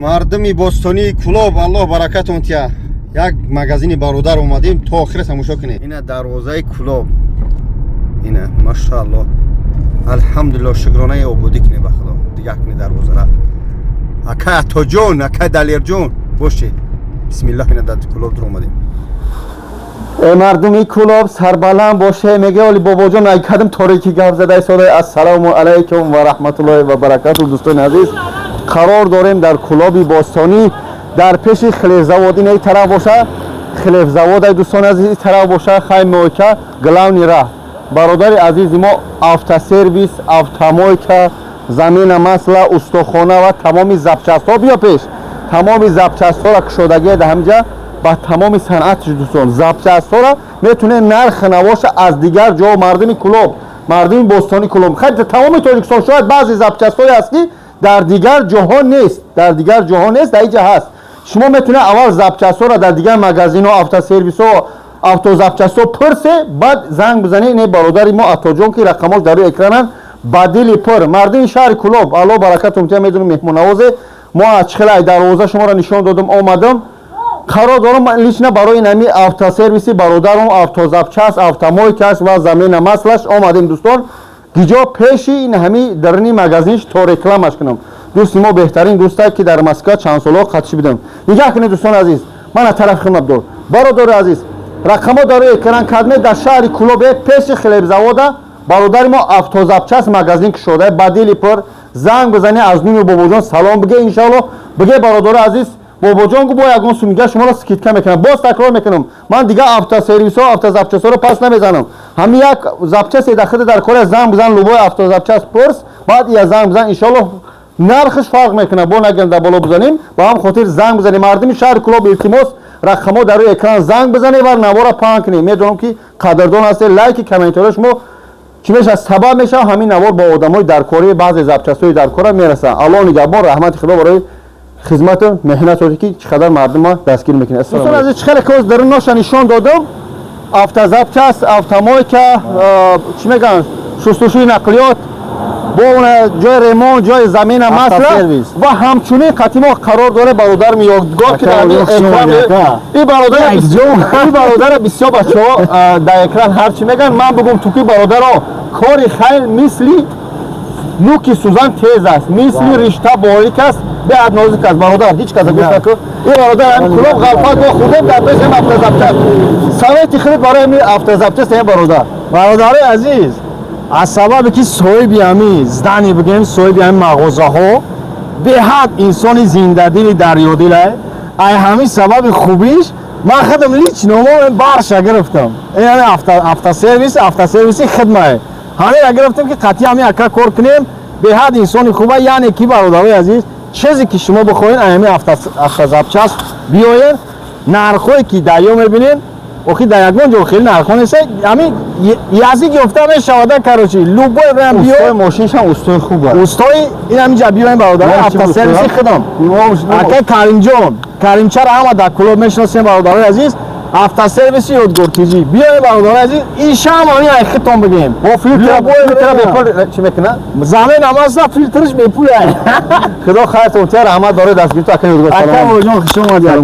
мардуми бостони кулоб аллоҳ баракатон тия як магазини бародар омадем то охира тамошо кунед. Ина дарвозаи кулоб, ина машааллоҳ, алҳамдулиллоҳ, шукронаи ободӣ кунед ба худо. Дигар кунед дарвозара. Ака атоҷон, ака далерҷон бошед. бисмиллаҳ, ина дар кулоб дар омадем. мардуми кулоб сарбаланд боше. меге оли бобоҷон айкадам торики гап задаи сода. ассалому алайкум ва раҳматуллоҳи ва баракату. дӯстони азиз, қарор дорем дар кулоби бостонӣ дар пеши хлебзавод. ин тараф боша хлебзавод, ай дӯстони азиз, ин тараф боша хаймойка главни раҳ. бародари азизи мо автосервис, автомойка, замина масла, устохона ва тамоми запчастҳо. биё пеш тамоми запчастҳоро кушодагӣ даҳамҷа ба тамоми санъати дӯстон. запчастҳоро метавонед нарх навоша аз дигар ҷо. мардуми кулоб, мардуми бостони кулоб, хай тамоми тоҷикистон, шояд баъзе запчастҳое ҳаст ки дар дигар ҷоҳон нест, дар дигар ҷоҳон нест, дар инҷа ҳаст. шумо метавонед аввал запчастҳоро дар дигар магазинҳо, автосервисҳо, автозапчастҳо пурсе, баъд занг бизанед. не бародари мо атоҷон ки рақамош дар рӯи экранан ба дили пур. мардуми шаҳри кулоб, аллоҳ баракатум тия, медонем меҳмоннавозе. мо аз чихелай дарвоза шуморо нишон додам, омадам. қарор дорам лично барои нами автосервиси бародарам, автозапчаст, автомойкаш ва замина маслаш омадем дӯстон. гиҷо пеши ин ҳами дарни магазинш то рекламаш кунам. дӯсти мо беҳтарин дӯстае ки дар Москва чанд солҳо қатшӣ бидам. нигоҳ кунед дӯстони азиз, мана тараф хидмат дор. бародари азиз, рақамо дар рӯи экран кардме дар шаҳри кулобе пеши хлебзавода бародари мо автозапчаст магазин кушода ба дили пур. занг бизане аз нуми бобоҷон салом биге. иншоаллоҳ биге бародари азиз, бобоҷон гу бо ягон сумига шуморо скидка мекунам. боз такрор мекунам, ман дигар автосервисҳо, автозапчастҳоро пас намезанам. ҳами як запчасте дахида дар кора занг бизан, лубои автозапчаст пурс, баъд я занг бизан. иншоаллоҳ нархш фарқ мекунад. бо наган дар боло бизанем, ба ҳам хотир занг бизанем. мардуми шаҳри кулоб, илтимос рақамо дар рӯи экран занг бизанем ва навора паҳн кунем. медонам ки қадрдон ҳастед. лайки комментариҳо шумо чӣ мешавад, сабаб мешавад ҳамин навор ба одамои даркори баъзе запчастҳои даркора мерасад. аллоҳ нигаҳбон, раҳмати худо барои хизмату меҳнатоте ки чӣ қадар мардума дастгир мекунед. дӯстон азиз, чӣ қадар коз дар ноша нишон додам. автозапчаст, автомойка, чӣ мегӯянд, шустушӯи нақлиёт, бо ҷои ремонт, ҷои замина масла ва ҳамчунин қатъи мо қарор дорем бародарми ёдгор ки дар ин бародари бисёр бачаҳо дар экран ҳарчӣ мегӯянд. ман бигӯм ту ки бародаро кори хайр мисли нуки сӯзан тез аст, мисли ришта борик аст, беҳад нозик аст. бародар ҳеҷ каса гӯш накун. ин бародар ҳам кулоб ғалфат мо худем дар пеш ҳам автозапчаст. совети хурд барои ҳамин автозапчаст ҳам бародар. бародари азиз, аз сабабе ки соҳиби ҳамин здани бигем, соҳиби ҳамин мағозаҳо беҳад инсони зиндадили дарёдилай. ай ҳамин сабаби хубиш ман худам лично барша гирифтам. яъне автосервиси хидмае ҳамира гирифтем ки қатъи ҳамин ака кор кунем. беҳад инсони хуба. яъне ки бародари азиз, чизе ки шумо бихоҳед ҳамин автозапчаст биёед, нархҳое ки дарё мебинед, охи дар ягон ҷо хеле нархҳо нест. ҳамин язик ёфта мешавад. карочи лубой рам биё, устои мошиншам устои хуб аст. устои ин ҳаминҷа биёем бародари автосервиси хидам. ака Каримҷон, Каримчаро ҳама дар кулоб мешиносем бародари азиз. автосервиси ёдгоркиҷӣ биёед бародари азиз. ин шамони айхитон бигем. бо филтра бепул чӣ мекунад? замин амаса филтрш бепул. худо хайртон тия, раҳмат доред. дастгирту ака ёдгор. ака моҷон хушомадед.